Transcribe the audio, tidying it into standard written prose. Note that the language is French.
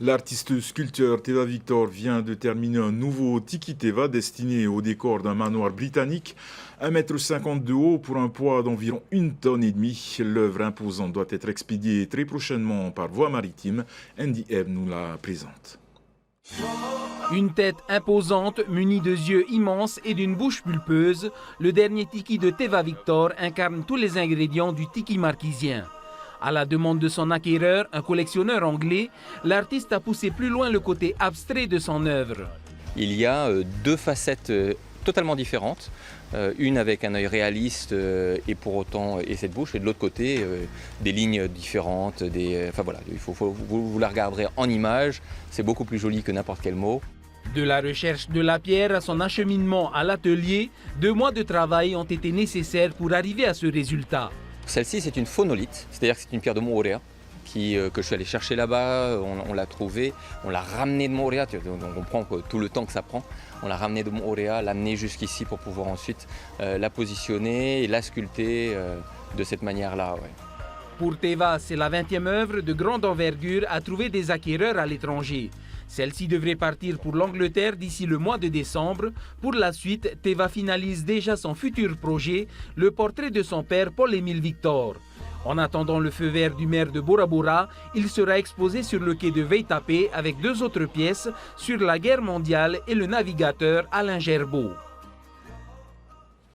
L'artiste sculpteur Teva Victor vient de terminer un nouveau Tiki Teva destiné au décor d'un manoir britannique, 1,50 m de haut pour un poids d'environ 1,5 tonne. L'œuvre imposante doit être expédiée très prochainement par voie maritime. Andy Ebb nous la présente. Une tête imposante, munie de yeux immenses et d'une bouche pulpeuse, le dernier tiki de Teva Victor incarne tous les ingrédients du tiki marquisien. À la demande de son acquéreur, un collectionneur anglais, l'artiste a poussé plus loin le côté abstrait de son œuvre. Il y a deux facettes totalement différentes, une avec un œil réaliste et pour autant et cette bouche, et de l'autre côté des lignes différentes. Enfin voilà, vous la regarderez en image, c'est beaucoup plus joli que n'importe quel mot. De la recherche de la pierre à son acheminement à l'atelier, 2 mois de travail ont été nécessaires pour arriver à ce résultat. Celle-ci, c'est une phonolite, c'est-à-dire que c'est une pierre de Moorea que je suis allé chercher là-bas, on l'a trouvée, on l'a ramenée de Moorea, donc on prend tout le temps que ça prend. On l'a ramenée de Moorea, l'amener jusqu'ici pour pouvoir ensuite la positionner et la sculpter de cette manière-là. Ouais. Pour Teva, c'est la 20e œuvre de grande envergure à trouver des acquéreurs à l'étranger. Celle-ci devrait partir pour l'Angleterre d'ici le mois de décembre. Pour la suite, Teva finalise déjà son futur projet, le portrait de son père Paul-Émile Victor. En attendant le feu vert du maire de Bora Bora, il sera exposé sur le quai de Veitapé avec 2 autres pièces sur la guerre mondiale et le navigateur Alain Gerbaud.